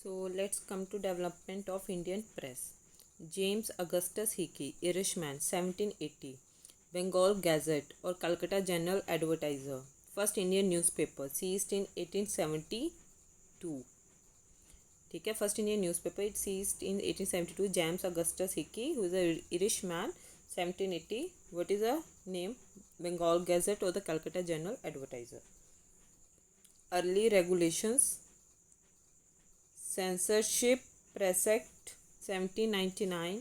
So let's come to development of Indian press. James Augustus Hickey, Irishman, 1780. Bengal Gazette or Calcutta General Advertiser. First Indian newspaper, ceased in 1872. ठीक है, first Indian newspaper it ceased in 1872. James Augustus Hicky, who is a Irish man, 1780. What is the name? Bengal Gazette or the Calcutta General Advertiser. Early regulations. Censorship Press Act 1799.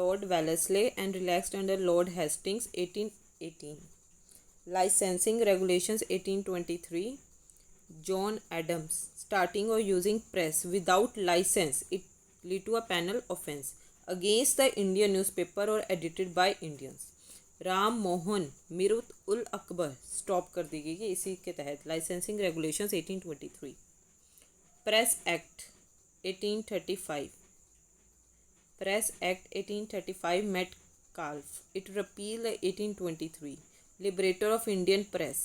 Lord Wellesley and relaxed under Lord Hastings 1818. Licensing Regulations 1823. John Adams, starting or using press without license, it lead to a penal offence against the Indian newspaper or edited by Indians. Ram Mohan Mirat ul Akbar stop कर दी गई है इसी के तहत. Licensing regulations 1823. Press act 1835. Press act 1835 Metcalfe, it repealed 1823. Liberator of Indian press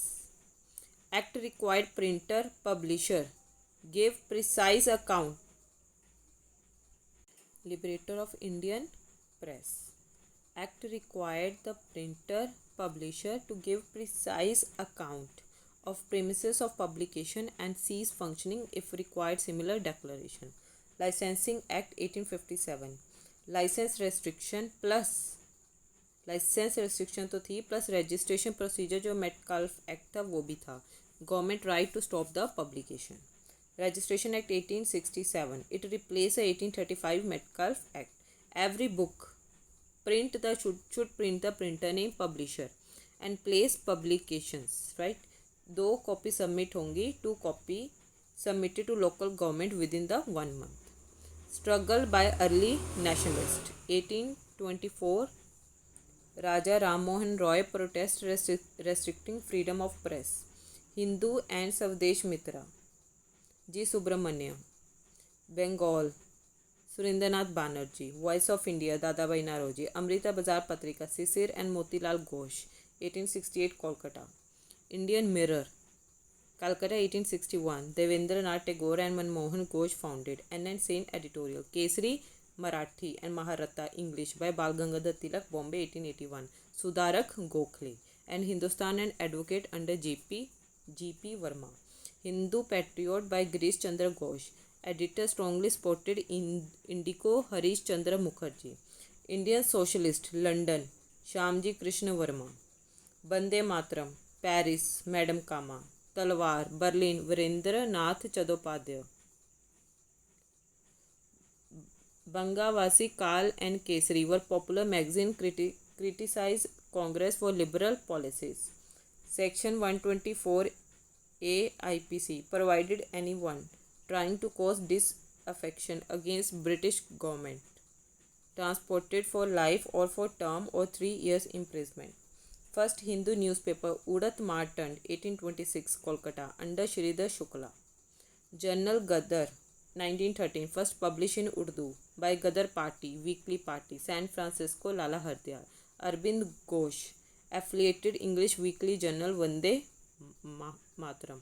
Act required printer, publisher give precise account. Liberator of Indian Press Act required the printer, publisher to give precise account of premises of publication and cease functioning if required similar declaration. Licensing Act 1857. License restriction plus license restriction तो थी plus registration procedure जो Metcalfe act था वो भी था. Government right to stop the publication. Registration act 1867 it replace 1835 Metcalfe act. Every book printed should print the printer name publisher and place publications. Right, 2 copy submit होंगी, 2 copy submitted to local government within the 1 month. Struggle by early nationalist 1824. Raja Ram Mohan Roy protest restricting freedom of press. Hindu and Savdesh Mitra. G. Subramaniam. Bengal Surendranath Banerjee. Voice of India Dadabhai Naoroji. Amrita Bazar Patrika Sisir and Motilal Ghosh 1868 Kolkata. Indian Mirror Calcutta 1861. Devendranath Tagore and Manmohan Ghosh founded. N. Sain editorial. Kesari Marathi and Maharatha English by Bal Gangadhar Tilak, Bombay 1881. Sudarak Gokhale and Hindustan and Advocate under G.P. Verma. Hindu Patriot by Girish Chandra Ghosh. Editor strongly supported Indico Harish Chandra Mukherjee. Indian Socialist London Shyamji Krishna Verma. Bande Mataram Paris Madam Kama. Talwar Berlin Virendra Nath Chattopadhyay. Bangavasi Kal and Kesari were popular magazine criticized Congress for liberal policies. Section 124A IPC provided anyone trying to cause disaffection against British government transported for life or for term or 3 years imprisonment. First Hindu newspaper Udat Martand 1826 Kolkata under Sridhar Shukla. Journal Gadar 1913 first published in Urdu by Gadar Party Weekly Party San Francisco Lala Hardayar. Arvind Ghosh affiliated English weekly journal Vande Mataram.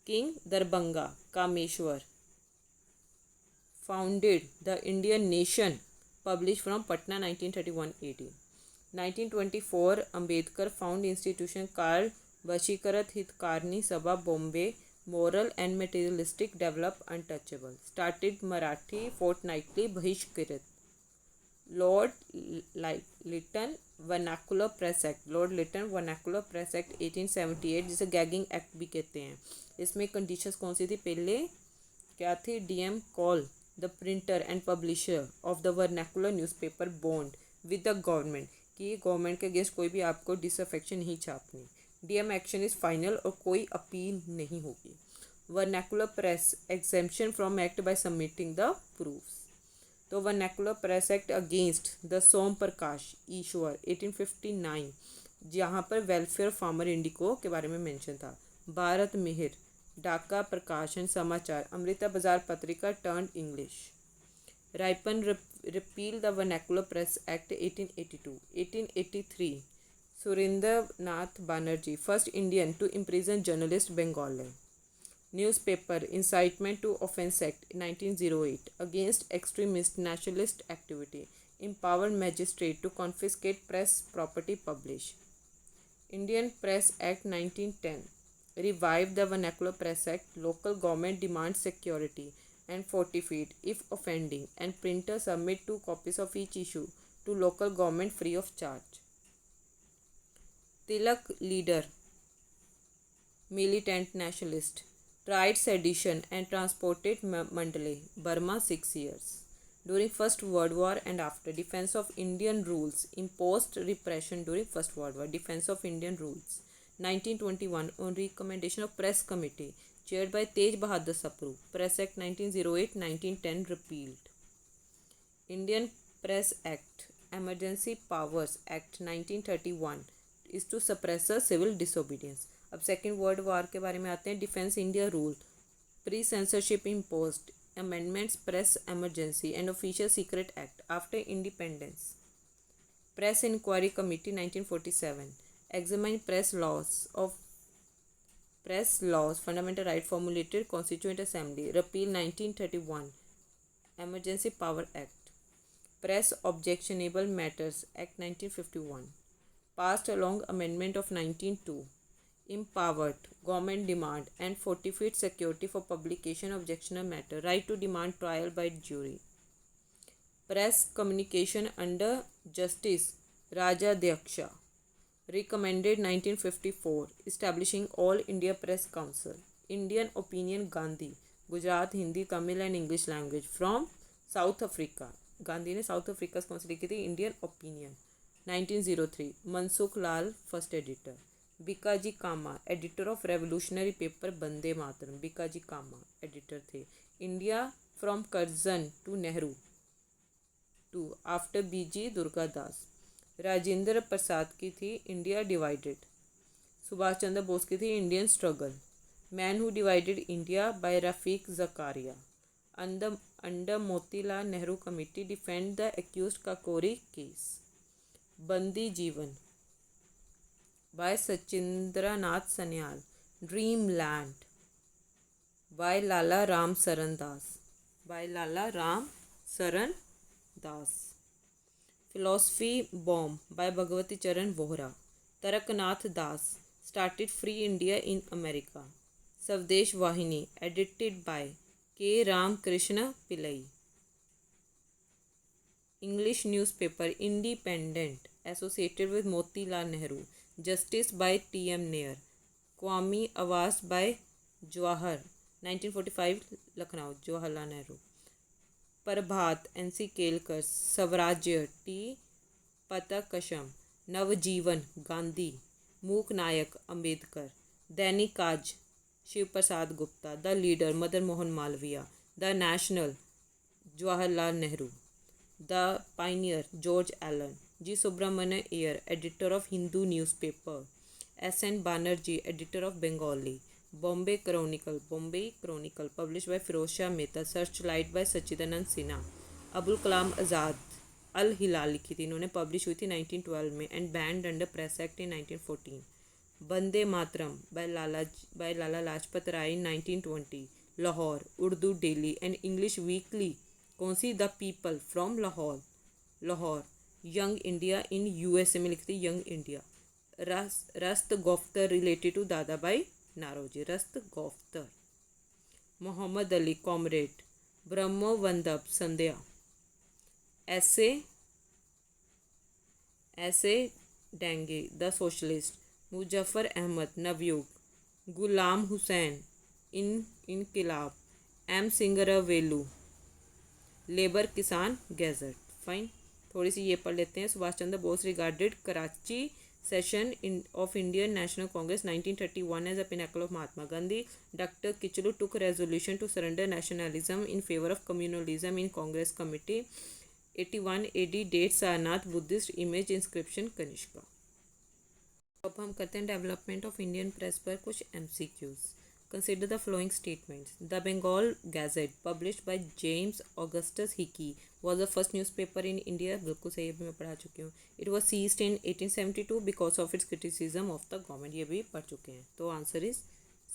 King Darbhanga Kameshwar founded the Indian Nation, published from Patna 1931 AD. 1924 Ambedkar found institution called Vashikarat Hitkarni Sabha Bombay. Moral and materialistic develop untouchable. Started Marathi fortnightly Bahishkarit. Lord Lytton Vernacular Press Act. Lord Lytton Vernacular Press Act 1878 जिसे gagging act भी कहते हैं. इसमें conditions कौन सी थी? पहले क्या थी? DM call the printer and publisher of the vernacular newspaper bond with the government कि गवर्नमेंट के अगेंस्ट कोई भी आपको डिसअफेक्शन नहीं छापनी. DM एक्शन इज़ फाइनल और कोई अपील नहीं होगी. Vernacular press exemption from act by submitting the proofs. तो vernacular press act against the Som Prakash Ishwar 1859 जहाँ पर वेलफेयर फार्मर इंडिको के बारे में मेंशन था. भारत मिहिर ढाका प्रकाशन समाचार Amrita Bazar Patrika turn English. Ripon repealed the Vernacular Press Act 1882. 1883 Surendranath Banerjee, first Indian to imprison journalist Bengali. Newspaper Incitement to Offence Act 1908 against extremist nationalist activity. Empowered magistrate to confiscate press property. Publish. Indian Press Act 1910 revived the Vernacular Press Act. Local government demands security and forfeit if offending, and printers submit 2 copies of each issue to local government free of charge. Tilak leader, militant nationalist, tried sedition and transported Mandalay, Burma 6 years. During First World War and after, defense of Indian rules, imposed repression during First World War, defense of Indian rules. 1921 on recommendation of Press Committee, chaired by Tej Bahadur Sapru, Press Act 1908-1910 repealed. Indian Press Act, Emergency Powers Act 1931 is to suppress a civil disobedience. अब second world war के बारे में आते हैं. Defence India rule, pre censorship imposed, amendments, press emergency and official secret act after independence. Press inquiry committee 1947 examine press laws, fundamental right formulated Constituent Assembly, repeal 1931, Emergency Power Act. Press Objectionable Matters Act 1951, passed along amendment of 1902, empowered government demand and fortified security for publication of objectionable matter, right to demand trial by jury. Press communication under Justice Rajadhyaksha, recommended 1954, establishing All India Press Council. Indian Opinion Gandhi, Gujarat, Hindi, Tamil and English language, from South Africa. Gandhi ने South Africa से कौन सी लिखी थी? Indian Opinion. 1903, Mansukh Lal first editor. Bhikaji Cama, editor of revolutionary paper Bande Mataram. Bhikaji Cama editor थे. India from Curzon to Nehru to after BG Durgadas. Rajendra Prasad की थी India divided. Subhash Chandra Bose की थी Indian struggle. Man who divided India by Rafiq Zakaria. Under Motilal Nehru committee defend the accused Kakori case. बंदी Jeevan by Sachindranath Sanyal. Dream land by Lala Ram Saran Das. Philosophy bomb by Bhagwati Charan Vohra. तरकनाथ Das started Free India in America. Savdesh Vahini, edited by K. Ramakrishna Pillai. English newspaper Independent, associated with Motilal Nehru. Justice by T. M. Nair. Kwame Awaz by Jawahar. 1945 Lucknow, Jawaharlal Nehru. Prabhat N. C. Kelkar. Swarajya T. Patakasham. Navjeevan Gandhi. मूक नायक Ambedkar. Dainik Aaj Shiv Prasad Gupta. The leader Madan Mohan Malviya. The national Jawaharlal Nehru. The pioneer George Allen. G Subramania Iyer, editor of Hindu newspaper. S N Banerjee, editor of Bengali. Bombay chronicle publish by Firoz Shah Mehta. Search light by Sachchidananda Sinha. Abul Kalam Azad Al Hilal लिखी थी इन्होंने, publish हुई थी 1912 में and banned under press act in 1914. Vande Mataram by Lala Lajpat Rai 1920. Lahore Urdu daily and English weekly. कौन सी? The people from Lahore. Young India in USA में लिखती young India. Rast Goftar related to Dada Bhai Naoroji. Rast Goftar. Mohammad Ali comrade. Brahmabandhab Sandhya. SA Dange the socialist. Muzaffar Ahmad Navyug. Ghulam Hussain Inquilab. M Singaravelu labour Kisan gazette. Fine, थोड़ी सी ये पढ़ लेते हैं. Subhash Chandra Bose regarded Karachi session of Indian National Congress 1931 as a pinnacle of Mahatma Gandhi. Doctor Kitchlew took resolution to surrender nationalism in favour of communalism in Congress committee. 81 AD date Sarnath Buddhist image inscription Kanishka. अब हम करते हैं डेवलपमेंट ऑफ इंडियन प्रेस पर कुछ MCQs. Consider the following statements. The Bengal gazette published by James Augustus Hicky was the first newspaper in India. बिल्कुल सही, अभी मैं पढ़ा चुकी हूँ. It was seized in 1872 because of its criticism of the government. ये भी पढ़ चुके हैं. तो आंसर इज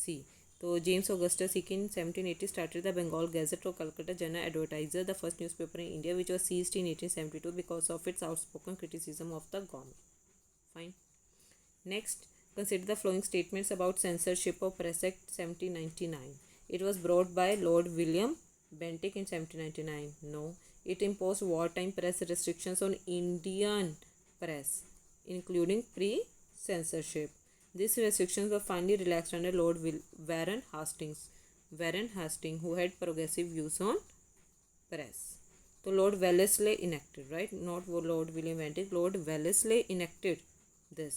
C. तो James Augustus he in 1780 started the Bengal Gazette or Calcutta Journal Advertiser, the first newspaper in India, which was seized in 1872 because of its outspoken criticism of the government. Fine. Next, consider the following statements about censorship of Press Act 1799. It was brought by Lord William Bentinck in 1799. No. It imposed wartime press restrictions on Indian press, including pre-censorship. These restrictions were finally relaxed under Lord Warren Hastings. Warren Hastings, who had progressive views on press. तो Lord Wellesley enacted, right? Not Lord William Bentinck, Lord Wellesley enacted this.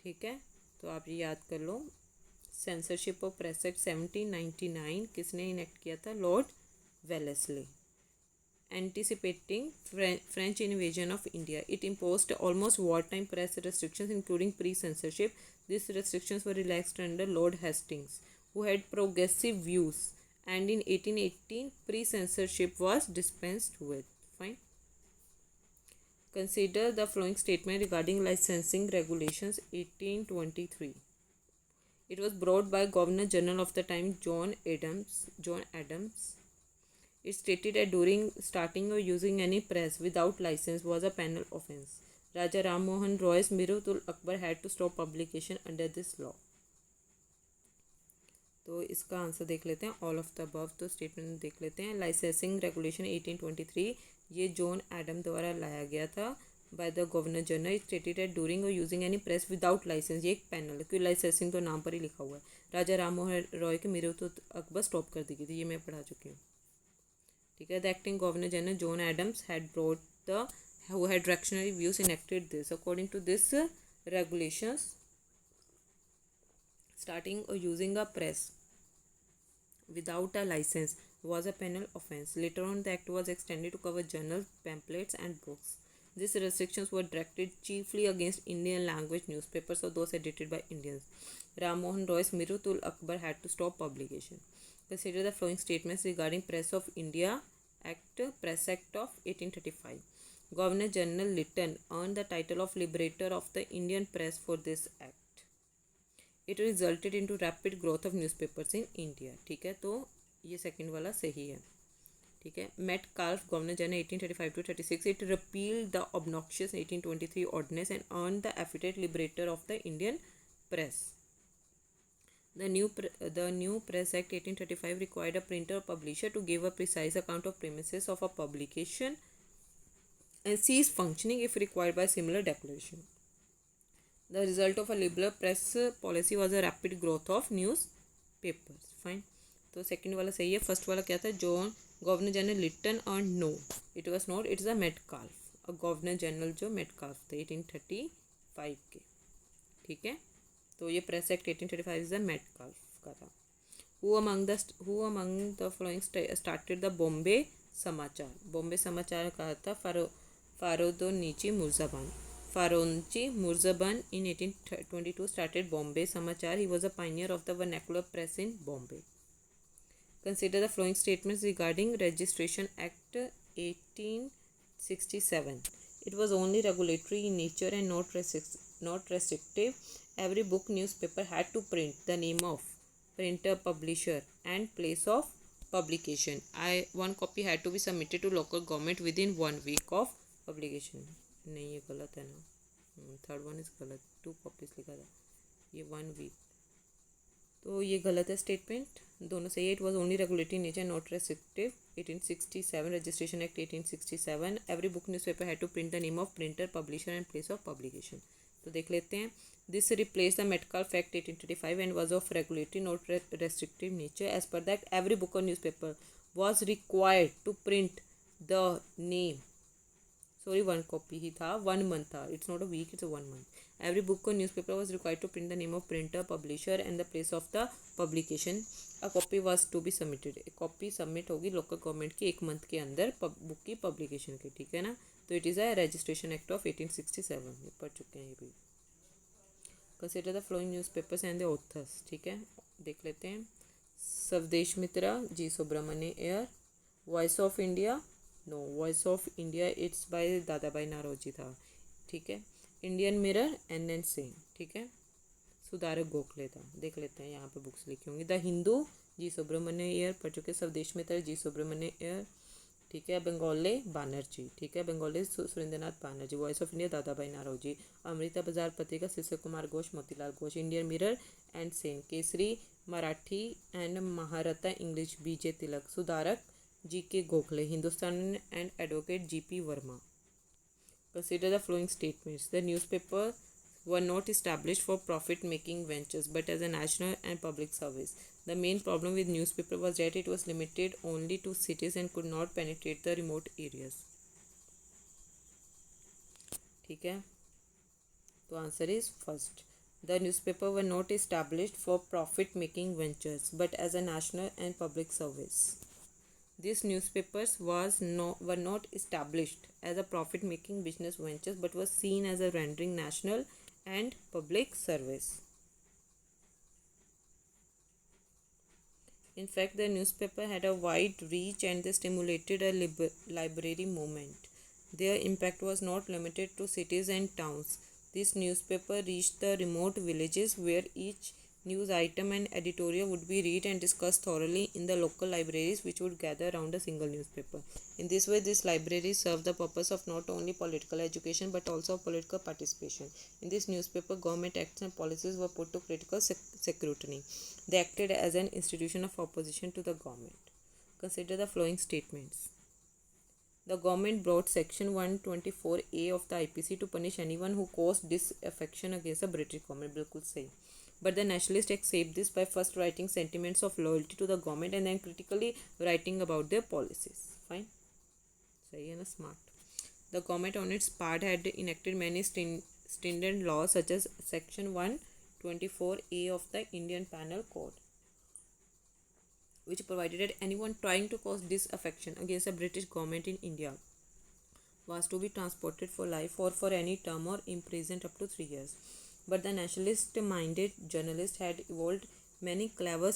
ठीक है, तो आप ये याद कर लो. Censorship of press act 1799 किसने enact किया था? Lord Wellesley. Anticipating French invasion of India, it imposed almost wartime press restrictions, including pre-censorship. These restrictions were relaxed under Lord Hastings, who had progressive views, and in 1818 pre-censorship was dispensed with. Fine. Consider the following statement regarding licensing regulations 1823. It was brought by Governor General of the time John Adams. It stated that during starting or using any press without license was a penal offence. Raja Ram Mohan Roy's Miratul Akbar had to stop publication under this law. तो इसका answer देख लेते हैं. All of the above तो statement देख लेते हैं. Licensing regulation 1823 ये जॉन एडम द्वारा लाया गया था by the governor general. It stated that during और using any press without licence, ये एक पैनल, क्योंकि लाइसेंसिंग तो नाम पर ही लिखा हुआ है. राजा राम मोहन रॉय के मिरातुल अकबर स्टॉप कर दी गई थी, ये मैं पढ़ा चुकी हूँ. ठीक है. The acting governor general John Adams had brought the who had reactionary views enacted this. According to this regulations, starting or using a press without a license was a penal offence. Later on, the act was extended to cover journals, pamphlets, and books. These restrictions were directed chiefly against Indian language newspapers or those edited by Indians. Ram Mohan Roy's Miratul Akbar had to stop publication. Consider the following statements regarding Press of India Act, Press Act of 1835. Governor General Lytton earned the title of Liberator of the Indian Press for this act. It resulted into rapid growth of newspapers in India. ठीक है, तो ये second वाला सही है. ठीक है. Metcalfe, Governor General 1835 to 36. It repealed the obnoxious 1823 ordinance and earned the epithet Liberator of the Indian Press. The new Press Act 1835 required a printer or publisher to give a precise account of premises of a publication and cease functioning if required by similar declaration. The result of a liberal press policy was a rapid growth of newspapers. Fine. तो second वाला सही है. First वाला क्या था? John governor general Lytton और no, it was not, it is a Metcalfe. और governor general जो मेटकाल्फ थे 1835 के. ठीक है. तो ये press act 1835 is a Metcalfe का था. Who among the following started the Bombay Samachar. Bombay समाचार कहा था फारोदोनीची मुर्जाबान. Faronchi Murzaban in 1822 started Bombay Samachar. He was a pioneer of the vernacular press in Bombay. Consider the following statements regarding Registration Act 1867. It was only regulatory in nature and not restrictive. Every book newspaper had to print the name of printer, publisher, and place of publication. One copy had to be submitted to local government within 1 week of publication. नहीं, ये गलत है ना. Third one is गलत. 2 copies लिखा था, ये 1 week, तो ये गलत है स्टेटमेंट. दोनों सही है. It was only regulatory nature not restrictive. 1867 registration act 1867. Every book newspaper had to print the name of printer, publisher and place of publication. तो देख लेते हैं. This replace the Metcalfe act 1835 and was of regulatory not restrictive nature. As per that every book और newspaper was required to print the name. Sorry, 1 copy ही था, 1 month था. It's not a week, it's a 1 month. Every book और newspaper was required to print the name of printer, publisher and the place of the publication. A copy was to be submitted. Copy submit होगी local government की 1 month के अंदर book की publication की. ठीक है ना. तो it is a registration act of 1867. ये पढ़ चुके हैं ये भी. Consider the following newspapers and the authors. ठीक है, देख लेते हैं. Swadesh Mitra, G Subramania Iyer. Voice of India, no. Voice of India it's by Dada Bhai Naoroji था. ठीक है. Indian mirror, NN Singh. ठीक है. सुधारक गोखले था। देख लेते हैं यहाँ पे बुक्स लिखी होंगी। द हिंदू जी सुब्रमण्य अय्यर पढ़ चुके, स्वदेश मित्र जी सुब्रमण्य अय्यर, ठीक है। बंगाले बानर्जी, ठीक है, Bengali Surendranath Banerjee. Voice of India Dada Bhai Naoroji. Amrita Bazar Patrika Shishir Kumar Ghosh Motilal Ghosh. Indian mirror and Sen, Kesari Marathi and Mahratta English BG Tilak. Sudharak G K Gokhale. Hindustan and advocate GP Verma. Consider the following statements. The newspaper were not established for profit-making ventures but as a national and public service. The main problem with newspaper was that it was limited only to cities and could not penetrate the remote areas. ठीक है, तो answer is first. The newspaper were not established for profit-making ventures but as a national and public service. These newspapers were not established as a profit-making business ventures but was seen as a rendering national and public service. In fact, the newspaper had a wide reach and they stimulated a library movement. Their impact was not limited to cities and towns. This newspaper reached the remote villages where each news item and editorial would be read and discussed thoroughly in the local libraries which would gather around a single newspaper. In this way, this library served the purpose of not only political education but also of political participation. In this newspaper, government acts and policies were put to critical scrutiny. They acted as an institution of opposition to the government. Consider the following statements. The government brought Section 124A of the IPC to punish anyone who caused disaffection against the British government. बिल्कुल सही. But the nationalists accept this by first writing sentiments of loyalty to the government and then critically writing about their policies. Fine. सही है ना, smart. The government on its part had enacted many stringent laws such as Section 124A of the Indian Penal Code, which provided that anyone trying to cause disaffection against the British government in India was to be transported for life or for any term or imprisoned up to 3 years. But the nationalist-minded journalists had evolved many clever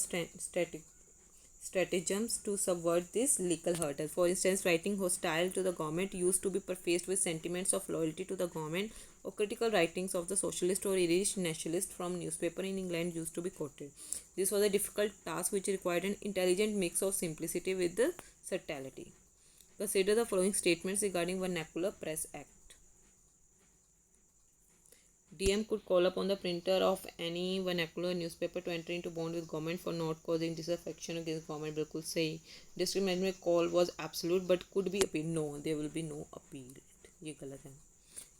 stratagems to subvert this legal hurdle. For instance, writing hostile to the government used to be prefaced with sentiments of loyalty to the government, or critical writings of the socialist or Irish nationalist from newspaper in England used to be quoted. This was a difficult task which required an intelligent mix of simplicity with the subtlety. Consider the following statements regarding Vernacular Press Act. DM could call upon the printer of any vernacular newspaper to enter into bond with government for not causing disaffection against government. बिल्कुल सही. District management call was absolute but could be appealed. No, there will be no appeal. ये गलत है.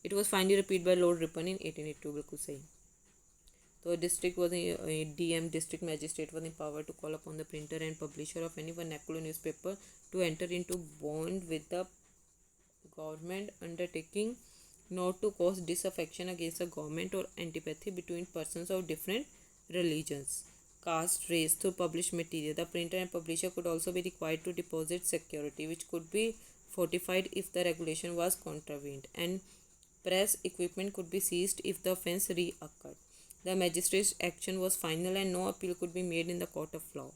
It was finally repeated by Lord Ripon in 1882. बिल्कुल सही. So district was DM, district magistrate, was empowered to call upon the printer and publisher of any vernacular newspaper to enter into bond with the government, undertaking not to cause disaffection against the government or antipathy between persons of different religions, caste, race through published material. The printer and publisher could also be required to deposit security, which could be fortified if the regulation was contravened, and press equipment could be seized if the offence reoccurred. The magistrate's action was final and no appeal could be made in the court of law.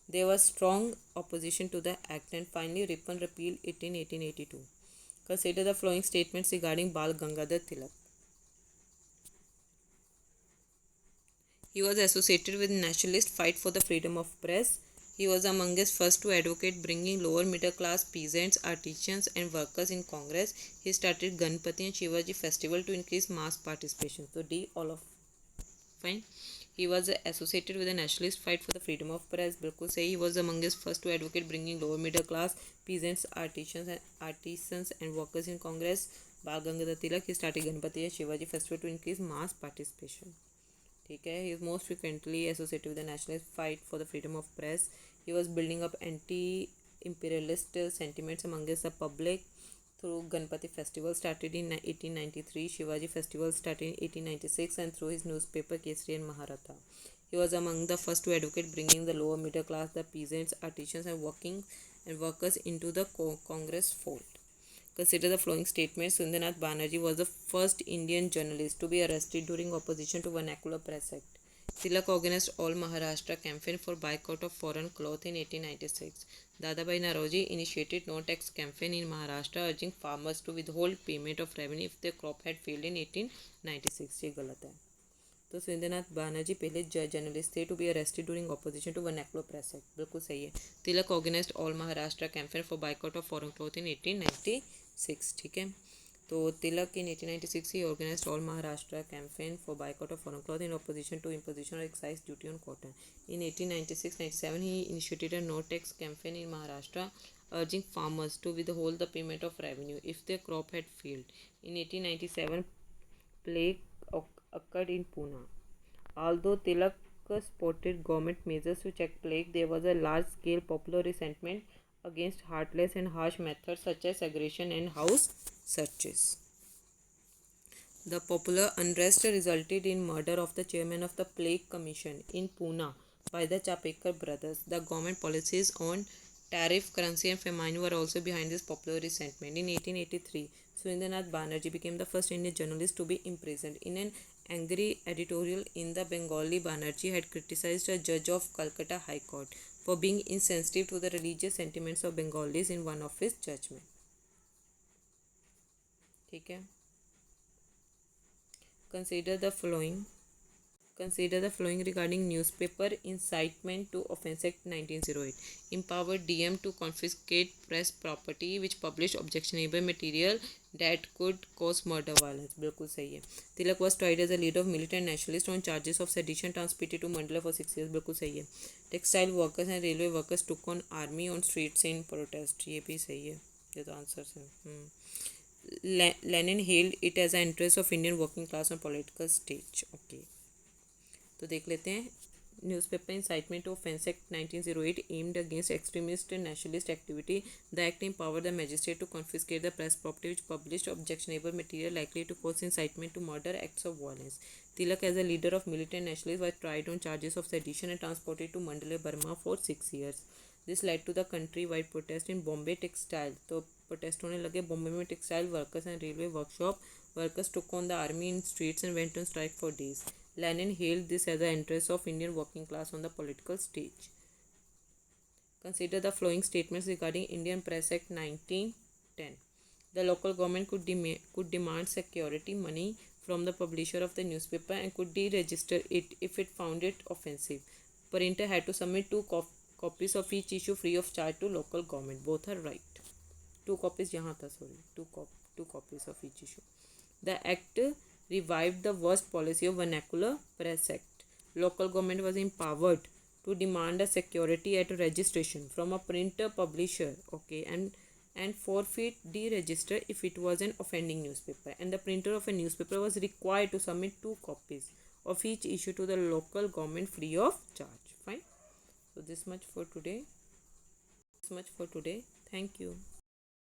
There was strong opposition to the act and finally Ripon repealed it in 1882. Consider the following statements regarding Bal Gangadhar Tilak. He was associated with nationalist fight for the freedom of press. He was among the first to advocate bringing lower middle class peasants, artisans and workers in Congress. He started Ganpati and Shivaji festival to increase mass participation. So D, all of fine. He was associated with the nationalist fight for the freedom of press. बिल्कुल सही. He was among the first to advocate bringing lower middle class peasants, artisans and workers in Congress. Bal Gangadhar Tilak. He started Ganpati and Shivaji festival to increase mass participation. ठीक है. He is most frequently associated with the nationalist fight for the freedom of press. He was building up anti-imperialist sentiments amongst the public through Ganpati festival started in 1893, Shivaji festival started in 1896, and through his newspaper Kesari and Maharatha. He was among the first to advocate bringing the lower middle class, the peasants, artisans and workers into the Congress fold. Consider the following statements. Surendranath Banerjee was the first Indian journalist to be arrested during opposition to Vernacular Press Act. Tilak organized all Maharashtra campaign for boycott of foreign cloth in 1896. Dadabhai Naoroji initiated no tax campaign in Maharashtra urging farmers to withhold payment of revenue if their crop had failed in 1896. ये गलत है. तो सुरेंद्रनाथ बैनर्जी पहले journalist थे to be arrested during opposition to vernacular press act, बिल्कुल सही है। Tilak organised all Maharashtra campaign for boycott of foreign cloth in 1896, ठीक है। तो तिलक इन 1896 he organized all Maharashtra campaign for boycott of foreign cloth in opposition to imposition of excise duty on cotton. In 1896-97 he initiated a no tax campaign in Maharashtra urging farmers to withhold the payment of revenue if their crop had failed. In 1897 plague occurred in Pune. Although Tilak supported government measures to check plague, there was a large scale popular resentment against heartless and harsh methods such as aggression and house searches. The popular unrest resulted in murder of the chairman of the Plague Commission in Pune by the Chapekar brothers. The government policies on tariff, currency and famine were also behind this popular resentment. In 1883, Surendranath Banerjee became the first Indian journalist to be imprisoned. In an angry editorial in the Bengali, Banerjee had criticized a judge of Calcutta High Court for being insensitive to the religious sentiments of Bengalis in one of his judgments. ठीक है। Consider the following regarding newspaper incitement to offence act 1908. Empowered DM to confiscate press property which published objectionable material that could cause murder violence, बिल्कुल सही है। तिलक was tried as a leader of militant nationalist on charges of sedition, transported to Mandala for 6 years, बिल्कुल सही है। Textile workers and railway workers took on army on streets in protest, ये भी सही है, ये तो आंसर्स हैं। Lenin hailed it as an interest of Indian working class on political stage. Okay, तो देख लेते हैं। Newspaper Incitement to Offence Act 1908 aimed against extremist and nationalist activity. The act empowered the magistrate to confiscate the press property which published objectionable material likely to cause incitement to murder, acts of violence. Tilak, as a leader of militant nationalists, was tried on charges of sedition and transported to Mandalay, Burma for 6 years. This led to the countrywide protest in Bombay textile. तो protest होने लगे बॉम्बे में। Textile workers and railway workshop workers took on the army in streets and went on strike for days. Lenin hailed this as the interest of Indian working class on the political stage. Consider the following statements regarding Indian Press Act 1910. The local government could demand security money from the publisher of the newspaper and could deregister it if it found it offensive. Printer had to submit two copies of each issue free of charge to local government. Both are right. Two copies यहाँ था, sorry, two copies of each issue. The act revived the worst policy of vernacular press act. Local government was empowered to demand a security at registration from a printer publisher, okay, and forfeit deregister if it was an offending newspaper, and the printer of a newspaper was required to submit 2 copies of each issue to the local government free of charge. Fine. So this much for today. Thank you.